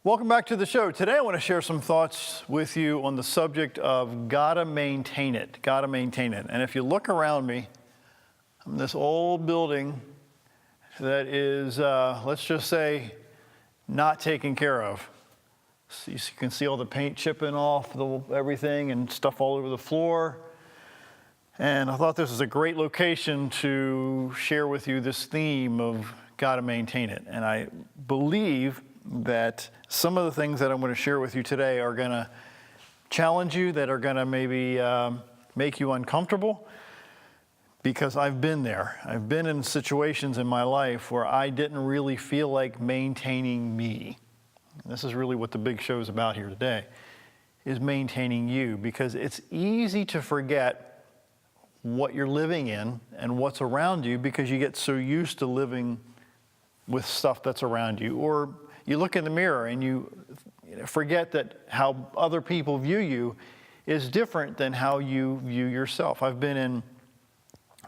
Welcome back to the show. Today I want to share some thoughts with you on the subject of gotta maintain it, gotta maintain it. And if you look around me, I'm in this old building that is, let's just say, not taken care of. So you can see all the paint chipping off everything and stuff all over the floor. And I thought this was a great location to share with you this theme of gotta maintain it. And I believe that some of the things that I'm going to share with you today are going to challenge you, that are going to maybe make you uncomfortable, because I've been there. I've been in situations in my life where I didn't really feel like maintaining me. And this is really what the big show is about here today, is maintaining you, because it's easy to forget what you're living in and what's around you because you get so used to living with stuff that's around you. Or you look in the mirror and you forget that how other people view you is different than how you view yourself. I've been in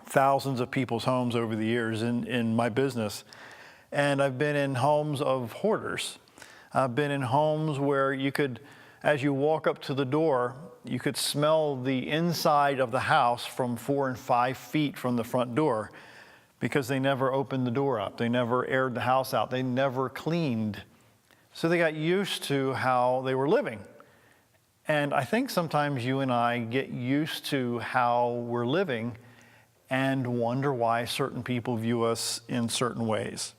thousands of people's homes over the years in my business, and I've been in homes of hoarders. I've been in homes where you could, as you walk up to the door, you could smell the inside of the house from 4 and 5 feet from the front door, because they never opened the door up. They never aired the house out. They never cleaned. So they got used to how they were living. And I think sometimes you and I get used to how we're living and wonder why certain people view us in certain ways.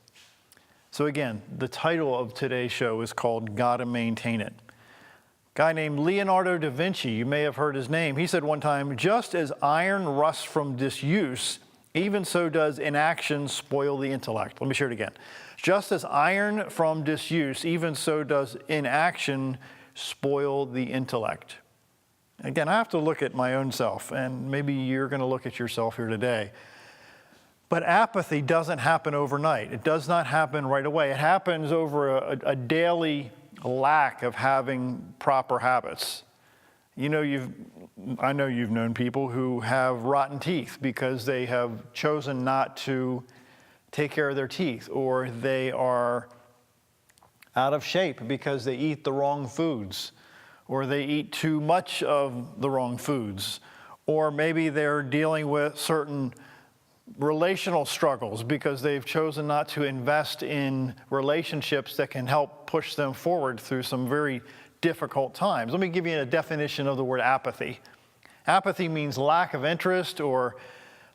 So again, the title of today's show is called Gotta Maintain It. A guy named Leonardo da Vinci, you may have heard his name, he said one time, "Just as iron rusts from disuse, even so does inaction spoil the intellect." Let me share it again. Just as iron from disuse, even so does inaction spoil the intellect. Again, I have to look at my own self, and maybe you're going to look at yourself here today. But apathy doesn't happen overnight. It does not happen right away. It happens over a daily lack of having proper habits. You know, I know you've known people who have rotten teeth because they have chosen not to take care of their teeth, or they are out of shape because they eat the wrong foods, or they eat too much of the wrong foods, or maybe they're dealing with certain relational struggles because they've chosen not to invest in relationships that can help push them forward through some very difficult times. Let me give you a definition of the word apathy. Apathy means lack of interest or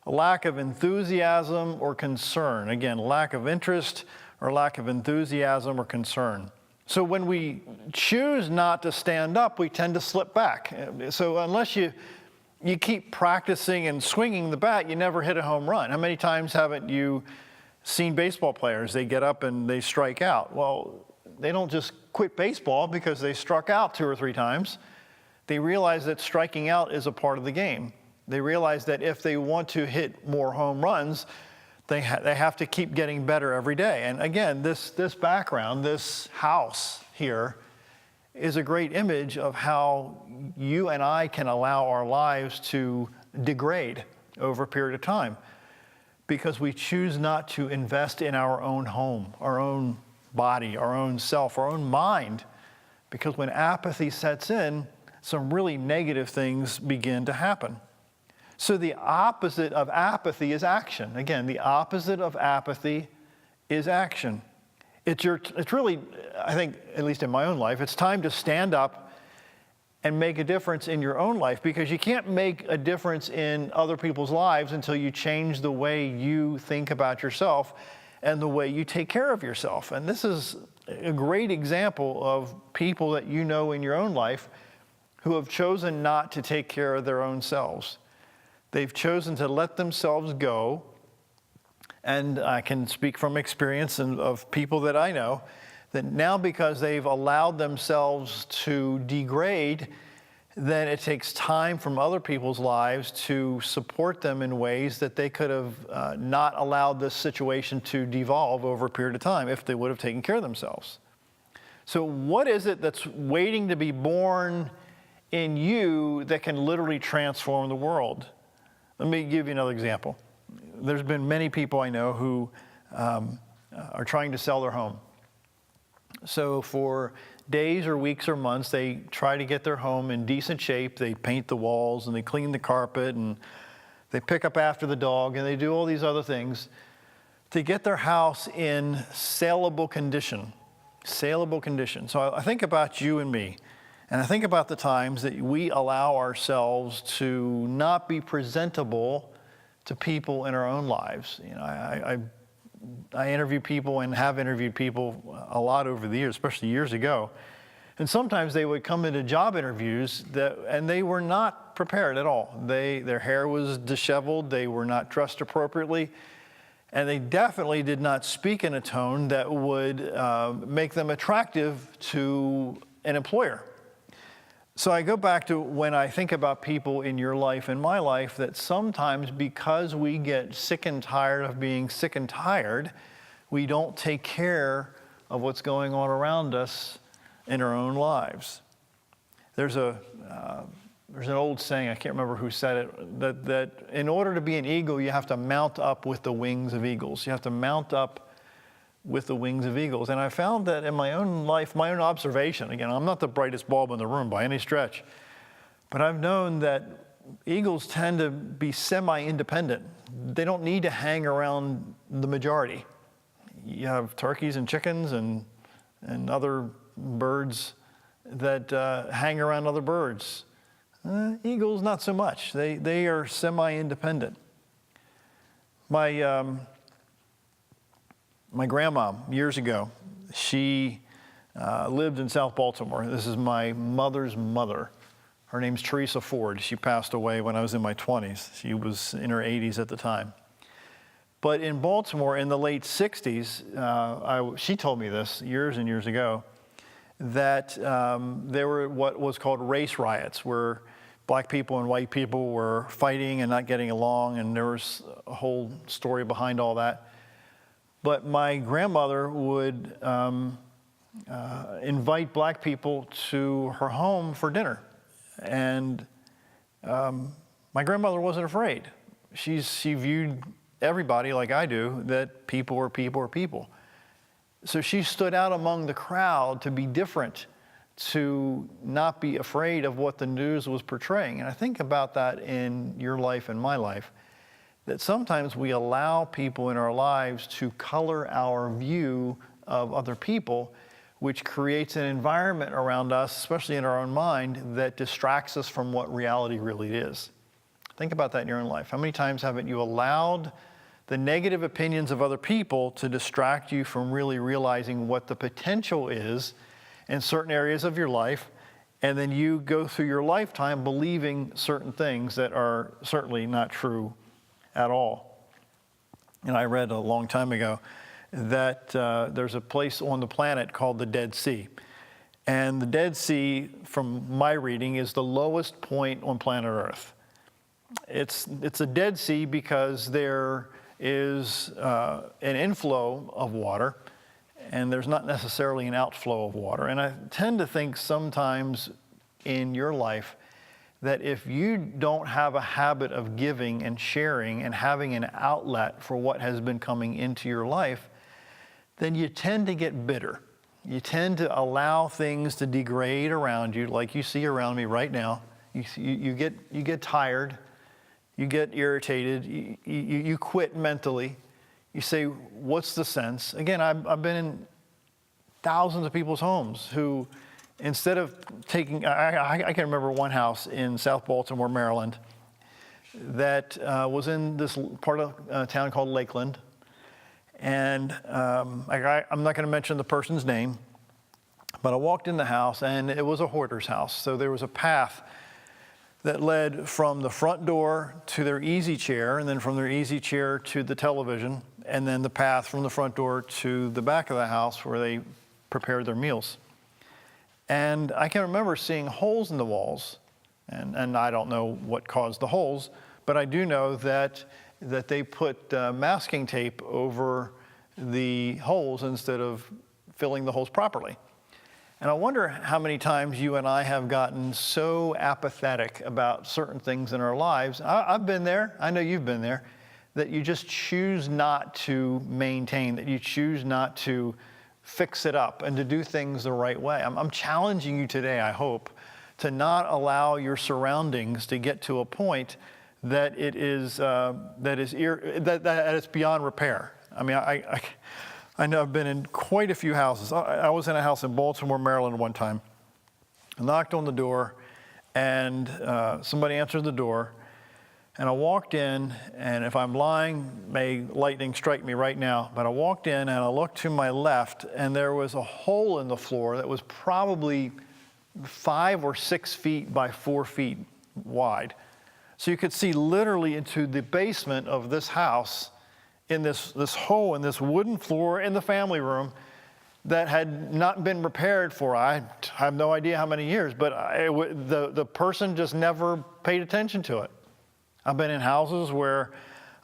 lack of enthusiasm or concern. Again, lack of interest or lack of enthusiasm or concern. So when we choose not to stand up, we tend to slip back. So unless you keep practicing and swinging the bat, you never hit a home run. How many times haven't you seen baseball players? They get up and they strike out. Well, they don't just quit baseball because they struck out 2 or 3 times. They realize that striking out is a part of the game. They realize that if they want to hit more home runs, they have to keep getting better every day. And again, this background, this house here, is a great image of how you and I can allow our lives to degrade over a period of time because we choose not to invest in our own home, our own body, our own self, our own mind, because when apathy sets in, some really negative things begin to happen. So the opposite of apathy is action. Again, the opposite of apathy is action. It's really, I think, at least in my own life, it's time to stand up and make a difference in your own life, because you can't make a difference in other people's lives until you change the way you think about yourself and the way you take care of yourself. And this is a great example of people that you know in your own life who have chosen not to take care of their own selves. They've chosen to let themselves go. And I can speak from experience of people that I know, that now because they've allowed themselves to degrade, then it takes time from other people's lives to support them in ways that they could have not allowed this situation to devolve over a period of time if they would have taken care of themselves. So what is it that's waiting to be born in you that can literally transform the world? Let me give you another example. There's been many people I know who are trying to sell their home. So for days or weeks or months, they try to get their home in decent shape. They paint the walls and they clean the carpet and they pick up after the dog and they do all these other things to get their house in saleable condition. Saleable condition. So I think about you and me, and I think about the times that we allow ourselves to not be presentable to people in our own lives. You know, I interview people and have interviewed people a lot over the years, especially years ago. And sometimes they would come into job interviews and they were not prepared at all. Their hair was disheveled, they were not dressed appropriately, and they definitely did not speak in a tone that would make them attractive to an employer. So I go back to when I think about people in your life and my life, that sometimes because we get sick and tired of being sick and tired, we don't take care of what's going on around us in our own lives. There's an old saying, I can't remember who said it, that in order to be an eagle, you have to mount up with the wings of eagles. You have to mount up with the wings of eagles. And I found that in my own life, my own observation, again, I'm not the brightest bulb in the room by any stretch, but I've known that eagles tend to be semi-independent. They don't need to hang around the majority. You have turkeys and chickens and other birds that hang around other birds. Eagles, not so much. They are semi-independent. My grandma, years ago, she lived in South Baltimore. This is my mother's mother. Her name's Teresa Ford. She passed away when I was in my 20s. She was in her 80s at the time. But in Baltimore in the late 60s, she told me this years and years ago, that there were what was called race riots, where black people and white people were fighting and not getting along, and there was a whole story behind all that. But my grandmother would invite black people to her home for dinner. And my grandmother wasn't afraid. She viewed everybody like I do, that people are people are people. So she stood out among the crowd to be different, to not be afraid of what the news was portraying. And I think about that in your life and my life, that sometimes we allow people in our lives to color our view of other people, which creates an environment around us, especially in our own mind, that distracts us from what reality really is. Think about that in your own life. How many times haven't you allowed the negative opinions of other people to distract you from really realizing what the potential is in certain areas of your life, and then you go through your lifetime believing certain things that are certainly not true at all. And I read a long time ago that there's a place on the planet called the Dead Sea. And the Dead Sea, from my reading, is the lowest point on planet Earth. It's a Dead Sea because there is an inflow of water, and there's not necessarily an outflow of water. And I tend to think sometimes in your life that if you don't have a habit of giving and sharing and having an outlet for what has been coming into your life, then you tend to get bitter. You tend to allow things to degrade around you, like you see around me right now. You get tired, you get irritated, you quit mentally. You say, what's the sense? Again, I've been in thousands of people's homes who, instead of taking, I can remember one house in South Baltimore, Maryland, that was in this part of town called Lakeland. And I'm not going to mention the person's name, but I walked in the house and it was a hoarder's house. So there was a path that led from the front door to their easy chair, and then from their easy chair to the television, and then the path from the front door to the back of the house where they prepared their meals. And I can remember seeing holes in the walls, and I don't know what caused the holes, but I do know that they put masking tape over the holes instead of filling the holes properly. And I wonder how many times you and I have gotten so apathetic about certain things in our lives. I've been there, I know you've been there, that you just choose not to maintain, that you choose not to fix it up and to do things the right way. I'm challenging you today, I hope, to not allow your surroundings to get to a point that it's beyond repair. I mean, I know I've been in quite a few houses. I was in a house in Baltimore, Maryland one time. I knocked on the door, and somebody answered the door, and I walked in, and if I'm lying, may lightning strike me right now, but I walked in and I looked to my left, and there was a hole in the floor that was probably 5 or 6 feet by 4 feet wide. So you could see literally into the basement of this house in this hole in this wooden floor in the family room that had not been repaired for, I have no idea how many years, but the person just never paid attention to it. I've been in houses where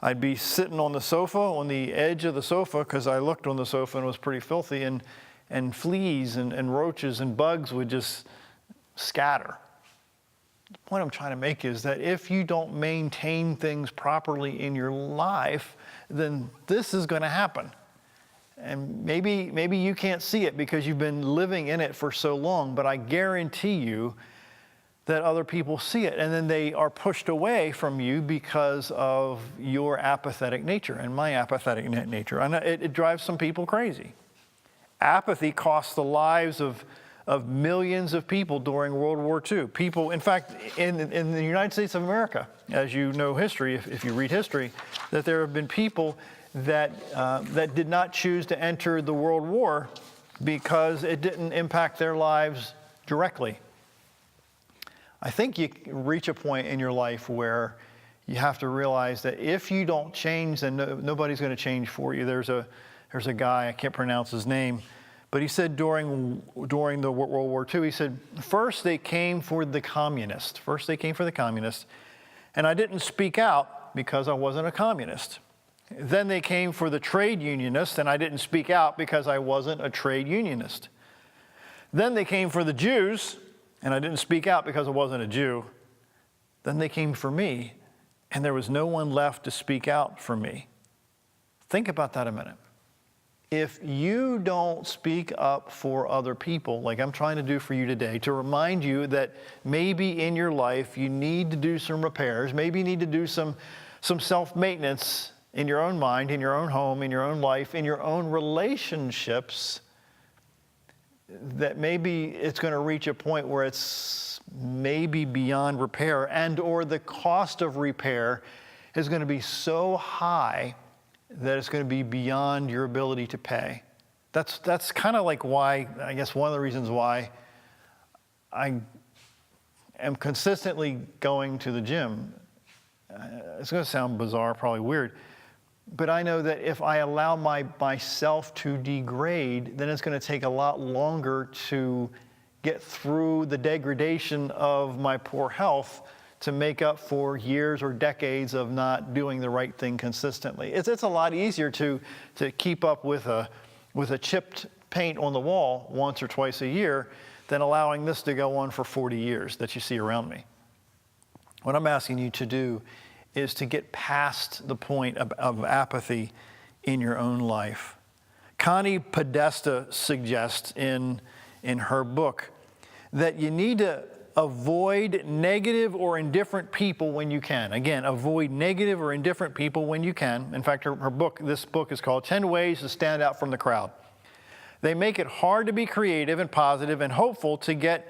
I'd be sitting on the sofa, on the edge of the sofa, because I looked on the sofa and it was pretty filthy, and fleas and roaches and bugs would just scatter. The point I'm trying to make is that if you don't maintain things properly in your life, then this is going to happen. And maybe you can't see it because you've been living in it for so long, but I guarantee you that other people see it, and then they are pushed away from you because of your apathetic nature and my apathetic nature. And it drives some people crazy. Apathy cost the lives of millions of people during World War II. People, in fact, in the United States of America, as you know history, if you read history, that there have been people that did not choose to enter the World War because it didn't impact their lives directly. I think you reach a point in your life where you have to realize that if you don't change, then nobody's going to change for you. There's a guy, I can't pronounce his name, but he said during the World War II, he said, first they came for the communists. First they came for the communists, and I didn't speak out because I wasn't a communist. Then they came for the trade unionists, and I didn't speak out because I wasn't a trade unionist. Then they came for the Jews, and I didn't speak out because I wasn't a Jew. Then they came for me, and there was no one left to speak out for me. Think about that a minute. If you don't speak up for other people, like I'm trying to do for you today, to remind you that maybe in your life you need to do some repairs, maybe you need to do some self-maintenance in your own mind, in your own home, in your own life, in your own relationships, that maybe it's going to reach a point where it's maybe beyond repair, and or the cost of repair is going to be so high that it's going to be beyond your ability to pay. That's kind of like why, I guess one of the reasons why I am consistently going to the gym. It's going to sound bizarre, probably weird, but I know that if I allow myself to degrade, then it's going to take a lot longer to get through the degradation of my poor health to make up for years or decades of not doing the right thing consistently. It's a lot easier to keep up with a chipped paint on the wall once or twice a year than allowing this to go on for 40 years that you see around me. What I'm asking you to do is to get past the point of apathy in your own life. Connie Podesta suggests in her book that you need to avoid negative or indifferent people when you can. Again, avoid negative or indifferent people when you can. In fact, this book is called 10 Ways to Stand Out from the Crowd. They make it hard to be creative and positive and hopeful to get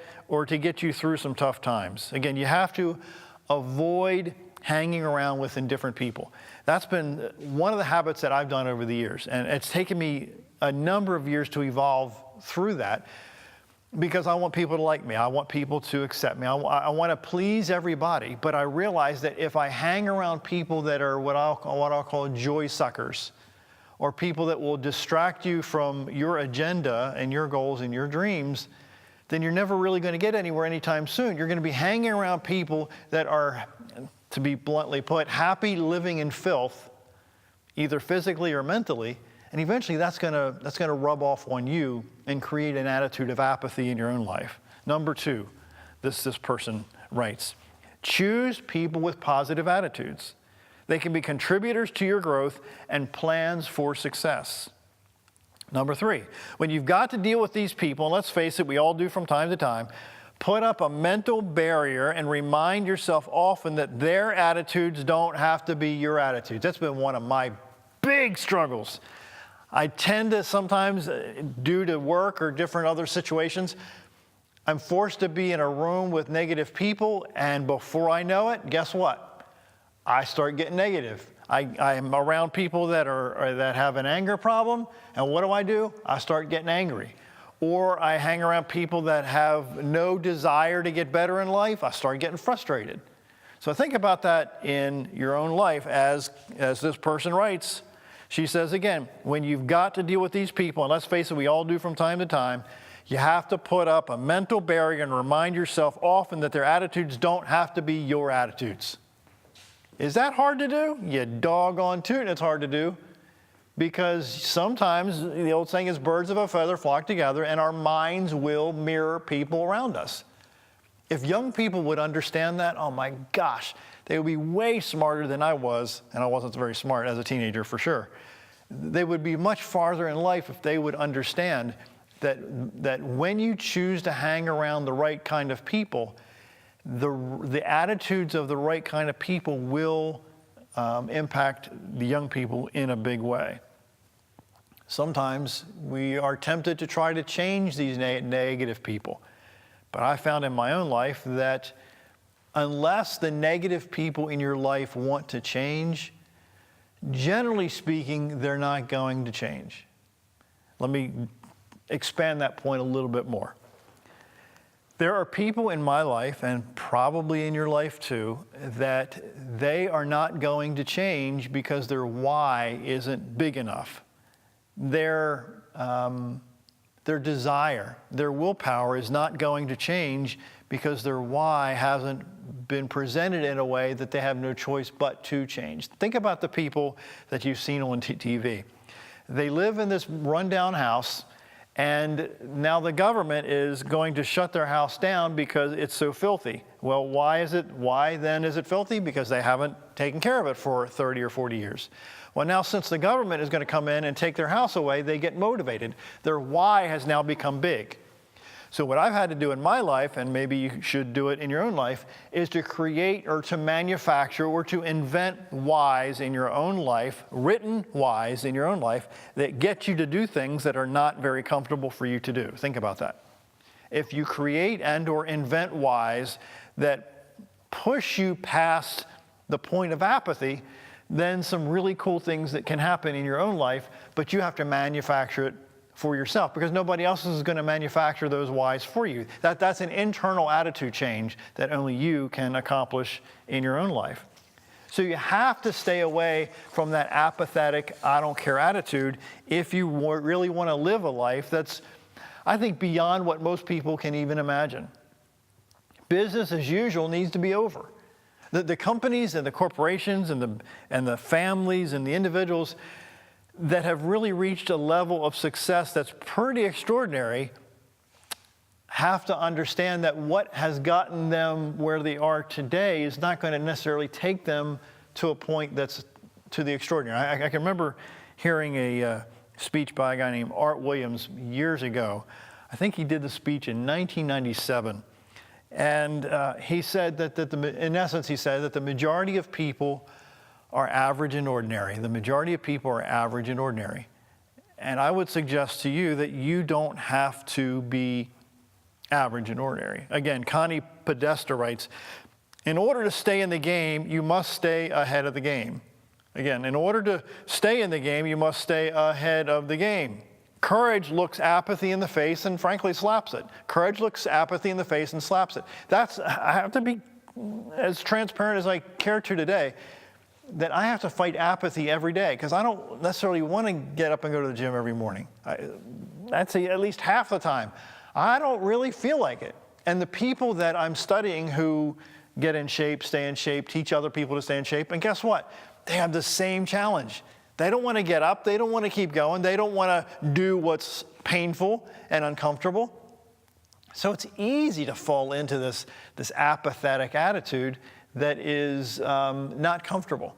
you through some tough times. Again, you have to avoid hanging around with indifferent people. That's been one of the habits that I've done over the years, and it's taken me a number of years to evolve through that because I want people to like me. I want people to accept me. I want to please everybody, but I realize that if I hang around people that are what I'll call joy suckers, or people that will distract you from your agenda and your goals and your dreams, then you're never really going to get anywhere anytime soon. You're going to be hanging around people that are, to be bluntly put, happy living in filth, either physically or mentally, and eventually that's going to rub off on you and create an attitude of apathy in your own life. Number 2, this person writes, choose people with positive attitudes. They can be contributors to your growth and plans for success. Number 3, when you've got to deal with these people, and let's face it, we all do from time to time, put up a mental barrier and remind yourself often that their attitudes don't have to be your attitudes. That's been one of my big struggles. I tend to sometimes, due to work or different other situations, I'm forced to be in a room with negative people, and before I know it, guess what? I start getting negative. I'm around people that have an anger problem, and what do? I start getting angry. Or I hang around people that have no desire to get better in life, I start getting frustrated. So think about that in your own life as this person writes. She says again, when you've got to deal with these people, and let's face it, we all do from time to time, you have to put up a mental barrier and remind yourself often that their attitudes don't have to be your attitudes. Is that hard to do? You doggone tootin', it's hard to do. Because sometimes the old saying is birds of a feather flock together, and our minds will mirror people around us. If young people would understand that, oh my gosh, they would be way smarter than I was, and I wasn't very smart as a teenager for sure. They would be much farther in life if they would understand that when you choose to hang around the right kind of people, the attitudes of the right kind of people will impact the young people in a big way. Sometimes we are tempted to try to change these negative people. But I found in my own life that unless the negative people in your life want to change, generally speaking, they're not going to change. Let me expand that point a little bit more. There are people in my life, and probably in your life too, that they are not going to change because their why isn't big enough. Their desire, their willpower is not going to change because their why hasn't been presented in a way that they have no choice but to change. Think about the people that you've seen on TV. They live in this rundown house, and now the government is going to shut their house down because it's so filthy. Well, why then is it filthy? Because they haven't taken care of it for 30 or 40 years. Well, now since the government is going to come in and take their house away, they get motivated. Their why has now become big. So what I've had to do in my life, and maybe you should do it in your own life, is to create or to manufacture or to invent whys in your own life, written whys in your own life, that get you to do things that are not very comfortable for you to do. Think about that. If you create and or invent whys that push you past the point of apathy, then some really cool things that can happen in your own life, but you have to manufacture it for yourself because nobody else is going to manufacture those whys for you. That's an internal attitude change that only you can accomplish in your own life. So you have to stay away from that apathetic, I don't care attitude if you really want to live a life that's, I think, beyond what most people can even imagine. Business as usual needs to be over. The companies and the corporations and the families and the individuals that have really reached a level of success that's pretty extraordinary have to understand that what has gotten them where they are today is not going to necessarily take them to a point that's to the extraordinary. I can remember hearing a speech by a guy named Art Williams years ago. I think he did the speech in 1997. And he said that in essence, he said that the majority of people are average and ordinary. The majority of people are average and ordinary. And I would suggest to you that you don't have to be average and ordinary. Again, Connie Podesta writes, in order to stay in the game, you must stay ahead of the game. Again, in order to stay in the game, you must stay ahead of the game. Courage looks apathy in the face and frankly slaps it. Courage looks apathy in the face and slaps it. I have to be as transparent as I care to today, that I have to fight apathy every day because I don't necessarily want to get up and go to the gym every morning. That's at least half the time. I don't really feel like it. And the people that I'm studying who get in shape, stay in shape, teach other people to stay in shape, and guess what? They have the same challenge. They don't want to get up. They don't want to keep going. They don't want to do what's painful and uncomfortable. So it's easy to fall into this apathetic attitude that is not comfortable.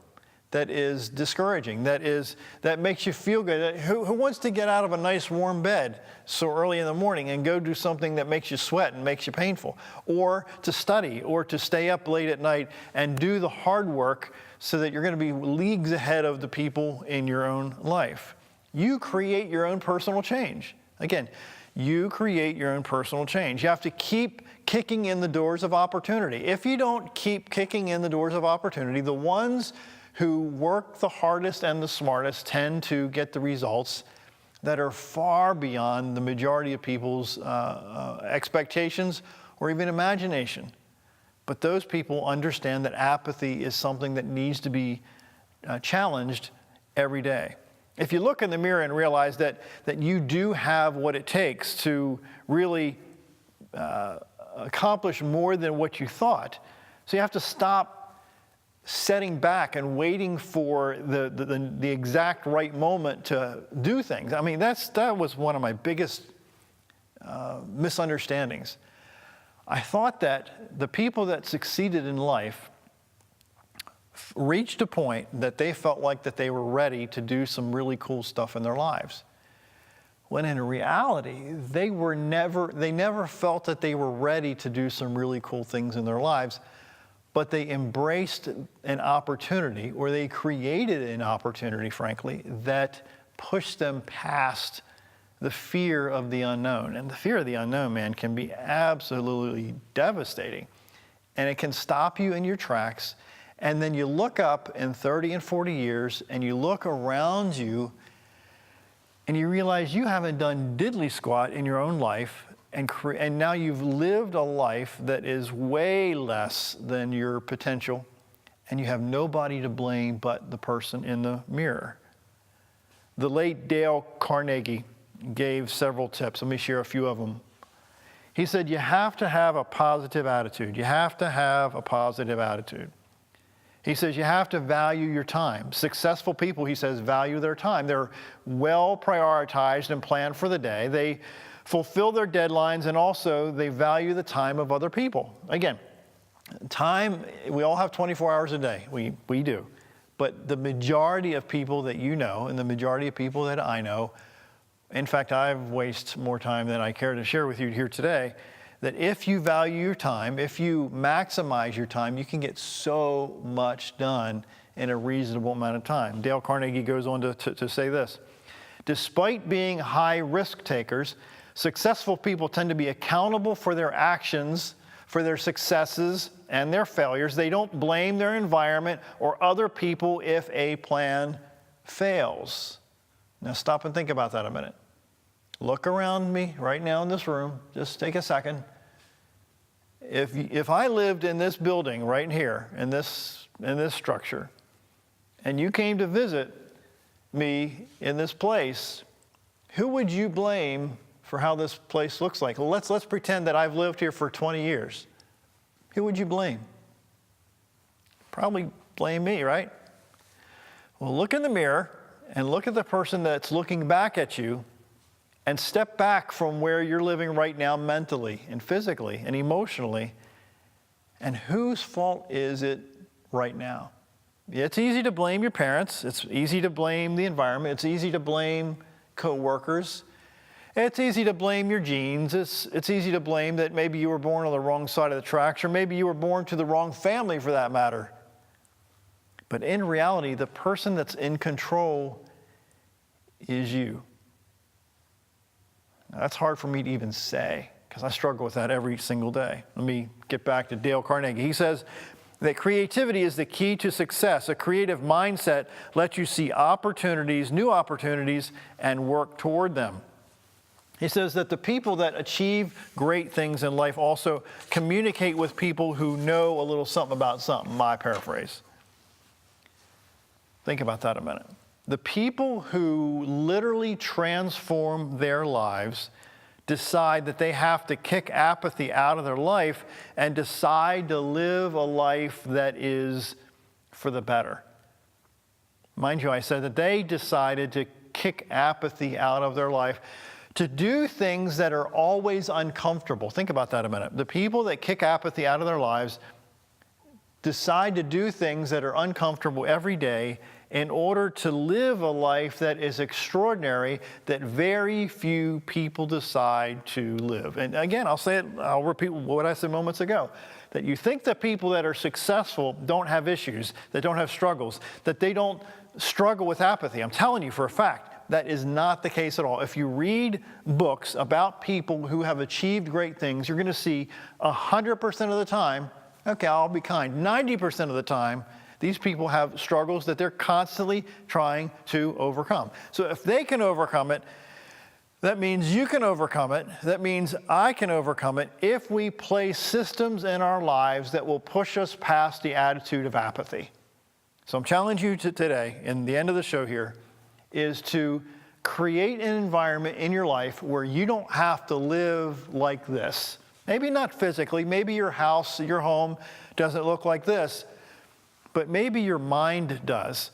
that is discouraging, that makes you feel good. Who wants to get out of a nice warm bed so early in the morning and go do something that makes you sweat and makes you painful? Or to study, or to stay up late at night and do the hard work so that you're going to be leagues ahead of the people in your own life. You create your own personal change. Again, you create your own personal change. You have to keep kicking in the doors of opportunity. If you don't keep kicking in the doors of opportunity, the ones who work the hardest and the smartest tend to get the results that are far beyond the majority of people's expectations or even imagination. But those people understand that apathy is something that needs to be challenged every day. If you look in the mirror and realize that you do have what it takes to really accomplish more than what you thought, so you have to stop setting back and waiting for the exact right moment to do things. I mean, that was one of my biggest misunderstandings. I thought that the people that succeeded in life reached a point that they felt like that they were ready to do some really cool stuff in their lives. When in reality, they never felt that they were ready to do some really cool things in their lives, but they embraced an opportunity, or they created an opportunity, frankly, that pushed them past the fear of the unknown. And the fear of the unknown, man, can be absolutely devastating. And it can stop you in your tracks. And then you look up in 30 and 40 years, and you look around you, and you realize you haven't done diddly squat in your own life, and now you've lived a life that is way less than your potential, and you have nobody to blame but the person in the mirror. The late Dale Carnegie gave several tips. Let me share a few of them. He said, you have to have a positive attitude. You have to have a positive attitude. He says you have to value your time. Successful people, he says, value their time. They're well prioritized and planned for the day. They fulfill their deadlines, and also they value the time of other people. Again, time, we all have 24 hours a day. We do. But the majority of people that you know, and the majority of people that I know, in fact, I've wasted more time than I care to share with you here today, that if you value your time, if you maximize your time, you can get so much done in a reasonable amount of time. Dale Carnegie goes on to say this: despite being high risk takers, successful people tend to be accountable for their actions, for their successes and their failures. They don't blame their environment or other people if a plan fails. Now stop and think about that a minute. Look around me right now in this room. Just take a second. If I lived in this building right here, in this structure, and you came to visit me in this place, who would you blame for how this place looks like? Well, let's pretend that I've lived here for 20 years. Who would you blame? Probably blame me, right? Well, look in the mirror and look at the person that's looking back at you, and step back from where you're living right now mentally and physically and emotionally, and whose fault is it right now? It's easy to blame your parents. It's easy to blame the environment. It's easy to blame coworkers. It's easy to blame your genes. It's easy to blame that maybe you were born on the wrong side of the tracks, or maybe you were born to the wrong family for that matter. But in reality, the person that's in control is you. Now, that's hard for me to even say, because I struggle with that every single day. Let me get back to Dale Carnegie. He says that creativity is the key to success. A creative mindset lets you see opportunities, new opportunities, and work toward them. He says that the people that achieve great things in life also communicate with people who know a little something about something, my paraphrase. Think about that a minute. The people who literally transform their lives decide that they have to kick apathy out of their life and decide to live a life that is for the better. Mind you, I said that they decided to kick apathy out of their life, to do things that are always uncomfortable. Think about that a minute. The people that kick apathy out of their lives decide to do things that are uncomfortable every day in order to live a life that is extraordinary, that very few people decide to live. And again, I'll repeat what I said moments ago, that you think that people that are successful don't have issues, that don't have struggles, that they don't struggle with apathy. I'm telling you for a fact, that is not the case at all. If you read books about people who have achieved great things, you're going to see 100% of the time, okay, I'll be kind, 90% of the time, these people have struggles that they're constantly trying to overcome. So if they can overcome it, that means you can overcome it. That means I can overcome it if we place systems in our lives that will push us past the attitude of apathy. So I'm challenging you today, in the end of the show here, is to create an environment in your life where you don't have to live like this. Maybe not physically, maybe your house, your home doesn't look like this, but maybe your mind does,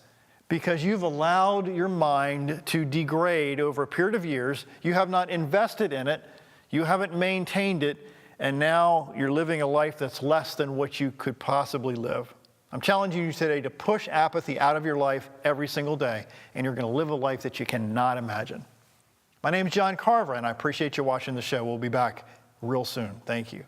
because you've allowed your mind to degrade over a period of years. You have not invested in it, you haven't maintained it, and now you're living a life that's less than what you could possibly live. I'm challenging you today to push apathy out of your life every single day, and you're going to live a life that you cannot imagine. My name is John Carver, and I appreciate you watching the show. We'll be back real soon. Thank you.